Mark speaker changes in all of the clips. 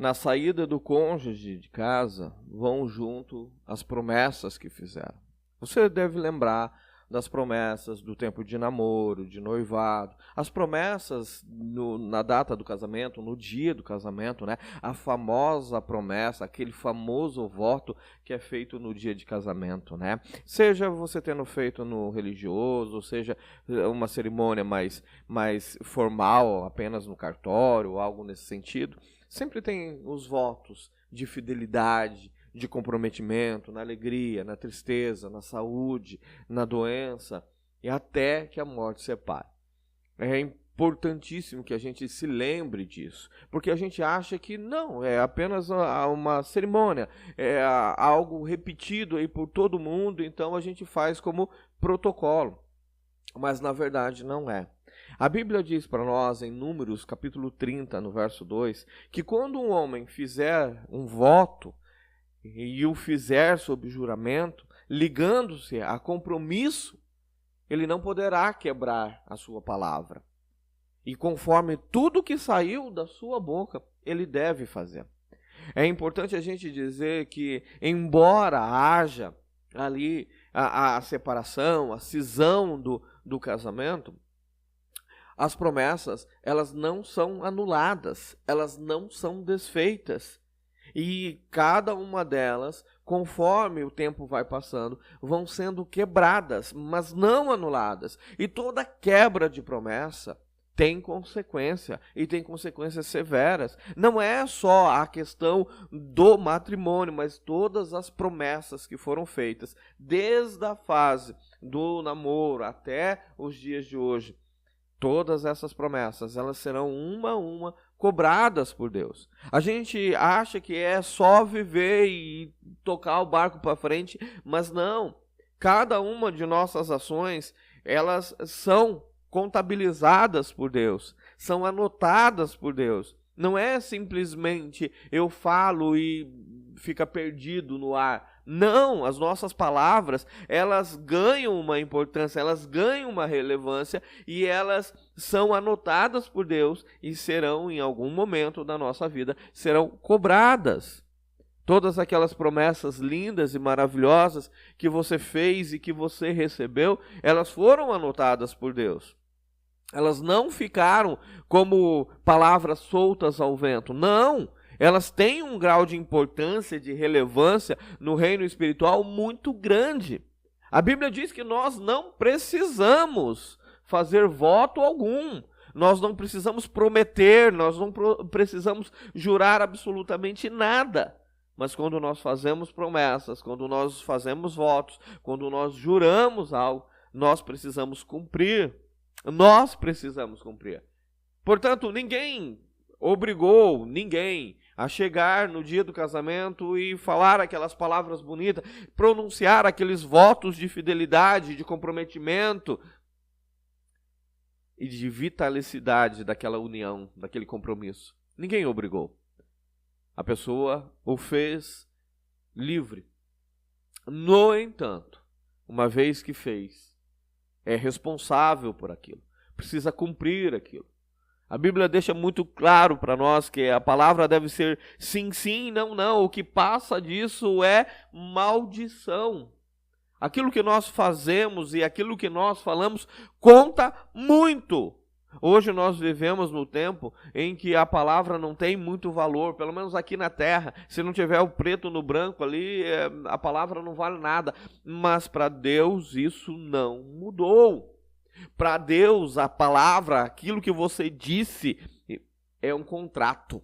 Speaker 1: na saída do cônjuge de casa, vão junto as promessas que fizeram. Você deve lembrar das promessas do tempo de namoro, de noivado, as promessas na data do casamento, no dia do casamento, né? A famosa promessa, aquele famoso voto que é feito no dia de casamento, né? Seja você tendo feito no religioso, seja uma cerimônia mais formal, apenas no cartório, algo nesse sentido, sempre tem os votos de fidelidade, de comprometimento, na alegria, na tristeza, na saúde, na doença, e até que a morte separe. É importantíssimo que a gente se lembre disso, porque a gente acha que não, é apenas uma cerimônia, é algo repetido aí por todo mundo, então a gente faz como protocolo, mas na verdade não é. A Bíblia diz para nós, em Números, capítulo 30, no verso 2, que quando um homem fizer um voto, e o fizer sob juramento, ligando-se a compromisso, ele não poderá quebrar a sua palavra. E conforme tudo que saiu da sua boca, ele deve fazer. É importante a gente dizer que, embora haja ali a separação, a cisão do casamento, as promessas, elas não são anuladas, elas não são desfeitas. E cada uma delas, conforme o tempo vai passando, vão sendo quebradas, mas não anuladas. E toda quebra de promessa tem consequência, e tem consequências severas. Não é só a questão do matrimônio, mas todas as promessas que foram feitas, desde a fase do namoro até os dias de hoje. Todas essas promessas, elas serão uma a uma cobradas por Deus. A gente acha que é só viver e tocar o barco para frente, mas não. Cada uma de nossas ações, elas são contabilizadas por Deus, são anotadas por Deus. Não é simplesmente eu falo e fica perdido no ar. Não, as nossas palavras, elas ganham uma importância, elas ganham uma relevância e elas são anotadas por Deus e serão, em algum momento da nossa vida, serão cobradas. Todas aquelas promessas lindas e maravilhosas que você fez e que você recebeu, elas foram anotadas por Deus. Elas não ficaram como palavras soltas ao vento, não. Elas têm um grau de importância, de relevância no reino espiritual muito grande. A Bíblia diz que nós não precisamos fazer voto algum. Nós não precisamos prometer, nós não precisamos jurar absolutamente nada. Mas quando nós fazemos promessas, quando nós fazemos votos, quando nós juramos algo, nós precisamos cumprir. Nós precisamos cumprir. Portanto, ninguém obrigou ninguém a chegar no dia do casamento e falar aquelas palavras bonitas, pronunciar aqueles votos de fidelidade, de comprometimento e de vitalicidade daquela união, daquele compromisso. Ninguém obrigou. A pessoa o fez livre. No entanto, uma vez que fez, é responsável por aquilo, precisa cumprir aquilo. A Bíblia deixa muito claro para nós que a palavra deve ser sim, sim, não, não. O que passa disso é maldição. Aquilo que nós fazemos e aquilo que nós falamos conta muito. Hoje nós vivemos no tempo em que a palavra não tem muito valor, pelo menos aqui na terra. Se não tiver o preto no branco ali, a palavra não vale nada. Mas para Deus isso não mudou. Para Deus, a palavra, aquilo que você disse, é um contrato.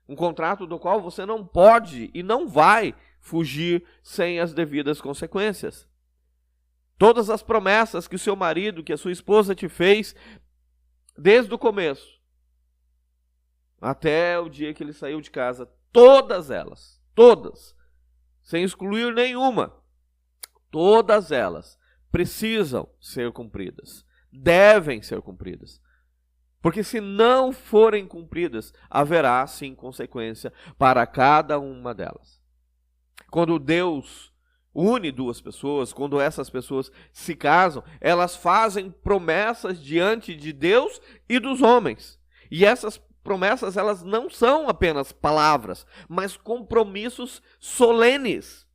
Speaker 1: Um contrato do qual você não pode e não vai fugir sem as devidas consequências. Todas as promessas que o seu marido, que a sua esposa te fez, desde o começo, até o dia que ele saiu de casa, todas elas, todas, sem excluir nenhuma, todas elas, precisam ser cumpridas, devem ser cumpridas. Porque se não forem cumpridas, haverá sim consequência para cada uma delas. Quando Deus une duas pessoas, quando essas pessoas se casam, elas fazem promessas diante de Deus e dos homens. E essas promessas, elas não são apenas palavras, mas compromissos solenes.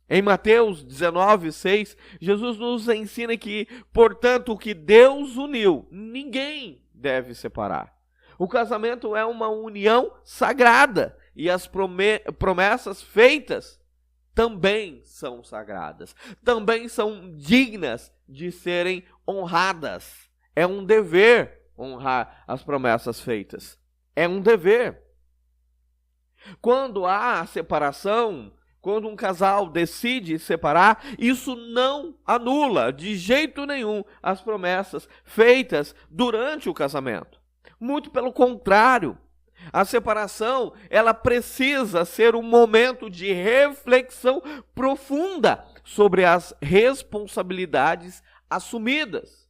Speaker 1: Em Mateus 19:6, Jesus nos ensina que, portanto, o que Deus uniu, ninguém deve separar. O casamento é uma união sagrada e as promessas feitas também são sagradas, também são dignas de serem honradas. É um dever honrar as promessas feitas. É um dever. Quando há separação, quando um casal decide separar, isso não anula de jeito nenhum as promessas feitas durante o casamento. Muito pelo contrário, a separação, ela precisa ser um momento de reflexão profunda sobre as responsabilidades assumidas.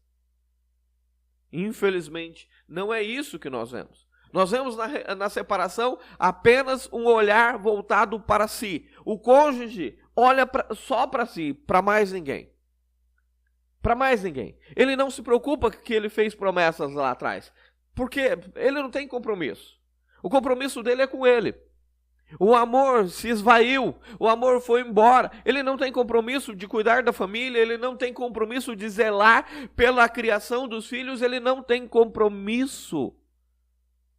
Speaker 1: Infelizmente, não é isso que nós vemos. Nós vemos na separação apenas um olhar voltado para si. O cônjuge olha só para si, para mais ninguém. Para mais ninguém. Ele não se preocupa que ele fez promessas lá atrás, porque ele não tem compromisso. O compromisso dele é com ele. O amor se esvaiu, o amor foi embora. Ele não tem compromisso de cuidar da família, ele não tem compromisso de zelar pela criação dos filhos, ele não tem compromisso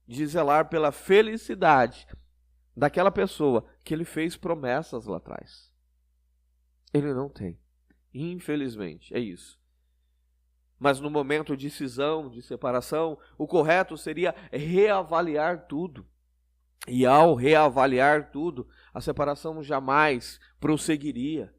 Speaker 1: de zelar pela felicidade daquela pessoa que ele fez promessas lá atrás. Ele não tem. Infelizmente, é isso. Mas no momento de cisão, de separação, o correto seria reavaliar tudo. E ao reavaliar tudo, a separação jamais prosseguiria.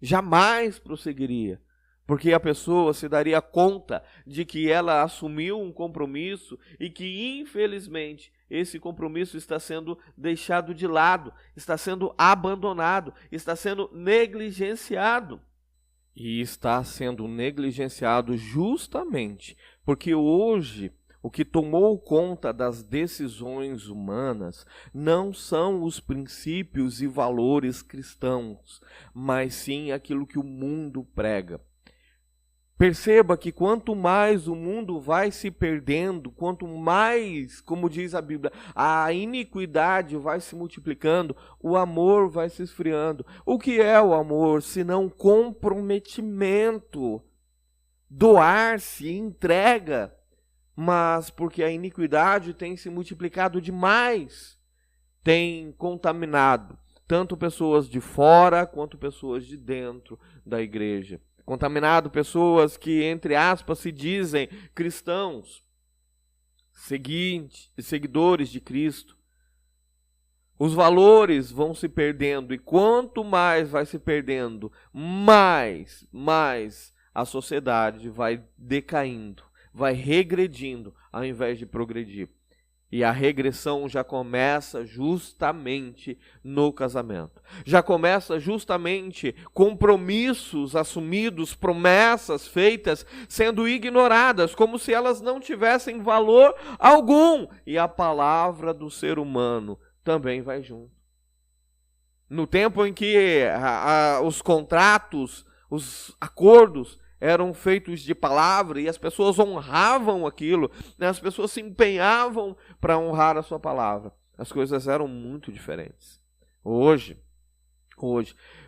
Speaker 1: Jamais prosseguiria. Porque a pessoa se daria conta de que ela assumiu um compromisso e que, infelizmente, esse compromisso está sendo deixado de lado, está sendo abandonado, está sendo negligenciado. E está sendo negligenciado justamente porque hoje o que tomou conta das decisões humanas não são os princípios e valores cristãos, mas sim aquilo que o mundo prega. Perceba que quanto mais o mundo vai se perdendo, quanto mais, como diz a Bíblia, a iniquidade vai se multiplicando, o amor vai se esfriando. O que é o amor, senão comprometimento, doar-se, entrega? Mas porque a iniquidade tem se multiplicado demais, tem contaminado tanto pessoas de fora quanto pessoas de dentro da igreja. Contaminado pessoas que, entre aspas, se dizem cristãos, seguidores de Cristo. Os valores vão se perdendo e quanto mais vai se perdendo, mais a sociedade vai decaindo, vai regredindo ao invés de progredir. E a regressão já começa justamente no casamento. Já começa justamente compromissos assumidos, promessas feitas, sendo ignoradas, como se elas não tivessem valor algum. E a palavra do ser humano também vai junto. No tempo em que os contratos, os acordos eram feitos de palavra e as pessoas honravam aquilo, né? As pessoas se empenhavam para honrar a sua palavra. As coisas eram muito diferentes. Hoje,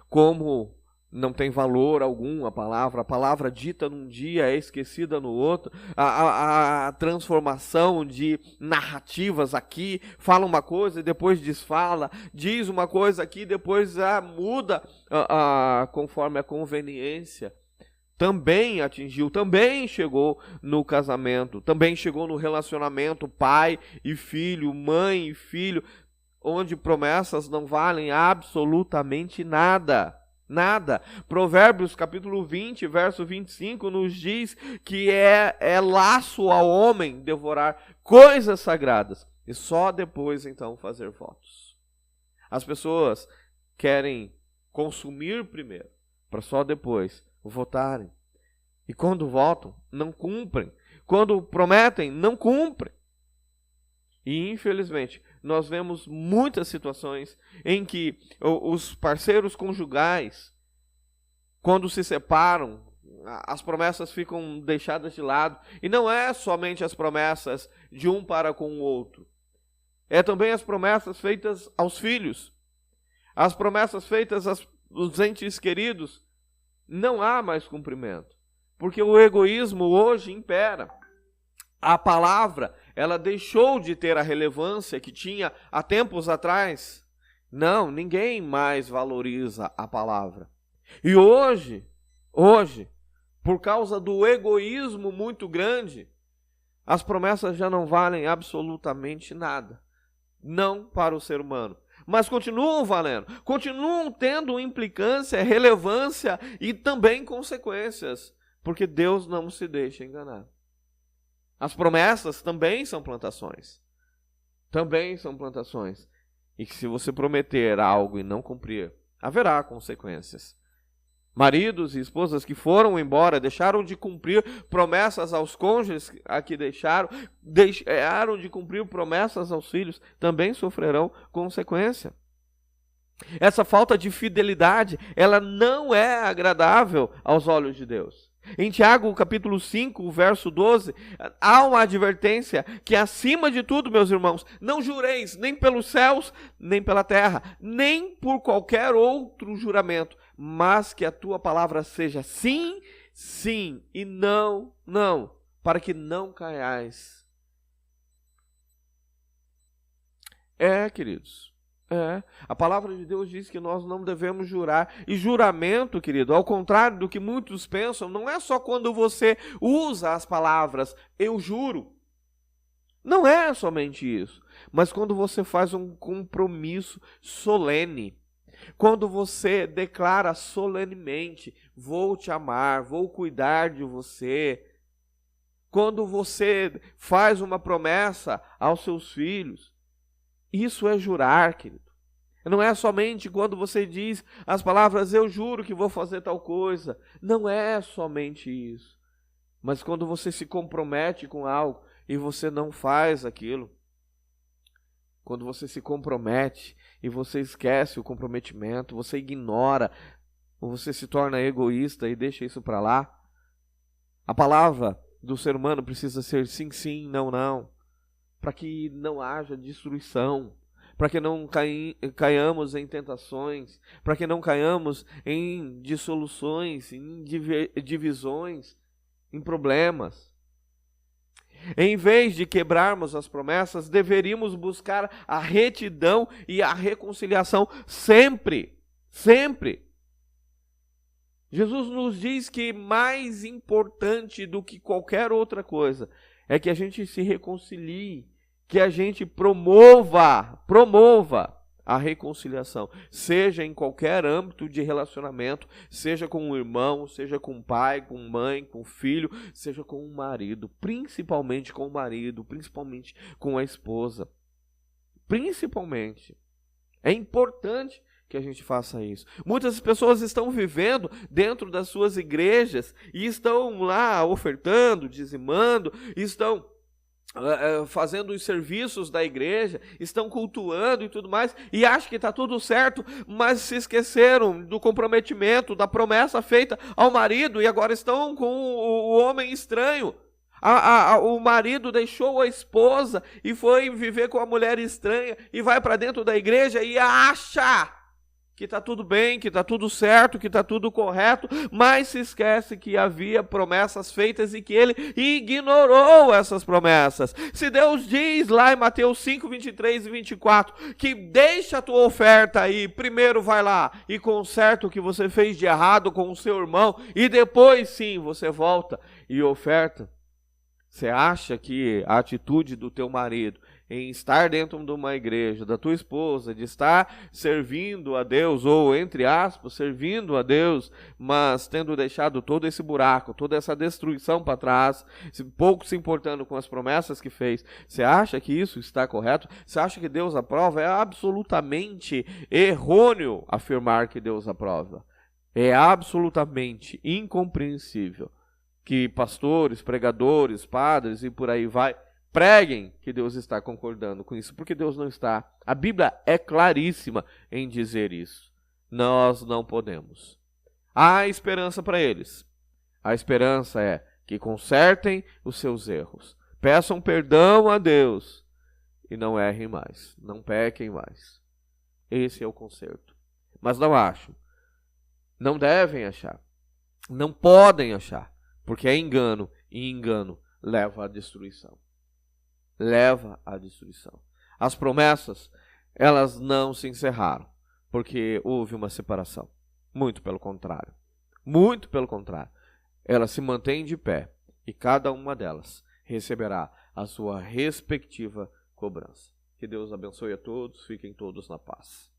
Speaker 1: como não tem valor algum a palavra dita num dia é esquecida no outro, a transformação de narrativas aqui, fala uma coisa e depois desfala, diz uma coisa aqui e depois muda conforme a conveniência. Também atingiu, também chegou no casamento, também chegou no relacionamento pai e filho, mãe e filho, onde promessas não valem absolutamente nada. Nada. Provérbios capítulo 20, verso 25 nos diz que é laço ao homem devorar coisas sagradas e só depois então fazer votos. As pessoas querem consumir primeiro para só depois votarem. E quando votam, não cumprem. Quando prometem, não cumprem. E infelizmente, nós vemos muitas situações em que os parceiros conjugais, quando se separam, as promessas ficam deixadas de lado. E não é somente as promessas de um para com o outro. É também as promessas feitas aos filhos. As promessas feitas aos entes queridos. Não há mais cumprimento. Porque o egoísmo hoje impera. A palavra, ela deixou de ter a relevância que tinha há tempos atrás. Não, ninguém mais valoriza a palavra. E hoje, por causa do egoísmo muito grande, as promessas já não valem absolutamente nada. Não para o ser humano. Mas continuam valendo, continuam tendo implicância, relevância e também consequências. Porque Deus não se deixa enganar. As promessas também são plantações. Também são plantações. E que se você prometer algo e não cumprir, haverá consequências. Maridos e esposas que foram embora, deixaram de cumprir promessas aos cônjuges a que deixaram de cumprir promessas aos filhos, também sofrerão consequência. Essa falta de fidelidade, ela não é agradável aos olhos de Deus. Em Tiago, capítulo 5, verso 12, há uma advertência que acima de tudo, meus irmãos, não jureis nem pelos céus, nem pela terra, nem por qualquer outro juramento, mas que a tua palavra seja sim, sim, e não, não, para que não caiais. Queridos. A palavra de Deus diz que nós não devemos jurar. E juramento, querido, ao contrário do que muitos pensam, não é só quando você usa as palavras eu juro. Não é somente isso. Mas quando você faz um compromisso solene. Quando você declara solenemente, vou te amar, vou cuidar de você. Quando você faz uma promessa aos seus filhos. Isso é jurar, querido. Não é somente quando você diz as palavras, eu juro que vou fazer tal coisa. Não é somente isso. Mas quando você se compromete com algo e você não faz aquilo. Quando você se compromete e você esquece o comprometimento, você ignora, ou você se torna egoísta e deixa isso para lá. A palavra do ser humano precisa ser sim, sim, não, não. Para que não haja destruição, para que não caiamos em tentações, para que não caiamos em dissoluções, em divisões, em problemas. Em vez de quebrarmos as promessas, deveríamos buscar a retidão e a reconciliação sempre, sempre. Jesus nos diz que mais importante do que qualquer outra coisa é que a gente se reconcilie, que a gente promova a reconciliação, seja em qualquer âmbito de relacionamento, seja com o irmão, seja com o pai, com mãe, com o filho, seja com o marido, principalmente com o marido, principalmente com a esposa. Principalmente. É importante que a gente faça isso. Muitas pessoas estão vivendo dentro das suas igrejas e estão lá ofertando, dizimando, estão fazendo os serviços da igreja, estão cultuando e tudo mais, e acham que está tudo certo, mas se esqueceram do comprometimento, da promessa feita ao marido, e agora estão com o homem estranho. O marido deixou a esposa e foi viver com a mulher estranha, e vai para dentro da igreja e acha que está tudo bem, que está tudo certo, que está tudo correto, mas se esquece que havia promessas feitas e que ele ignorou essas promessas. Se Deus diz lá em Mateus 5, 23 e 24, que deixa a tua oferta aí, primeiro vai lá e conserta o que você fez de errado com o seu irmão, e depois sim você volta e oferta. Você acha que a atitude do teu marido em estar dentro de uma igreja, da tua esposa, de estar servindo a Deus, ou entre aspas, servindo a Deus, mas tendo deixado todo esse buraco, toda essa destruição para trás, pouco se importando com as promessas que fez, você acha que isso está correto? Você acha que Deus aprova? É absolutamente errôneo afirmar que Deus aprova. É absolutamente incompreensível que pastores, pregadores, padres e por aí vai, preguem que Deus está concordando com isso, porque Deus não está. A Bíblia é claríssima em dizer isso. Nós não podemos. Há esperança para eles. A esperança é que consertem os seus erros, peçam perdão a Deus e não errem mais, não pequem mais. Esse é o conserto. Mas não acham, não devem achar, não podem achar, porque é engano, e engano leva à destruição. Leva à destruição. As promessas, elas não se encerraram, porque houve uma separação. Muito pelo contrário. Muito pelo contrário. Elas se mantêm de pé, e cada uma delas receberá a sua respectiva cobrança. Que Deus abençoe a todos, fiquem todos na paz.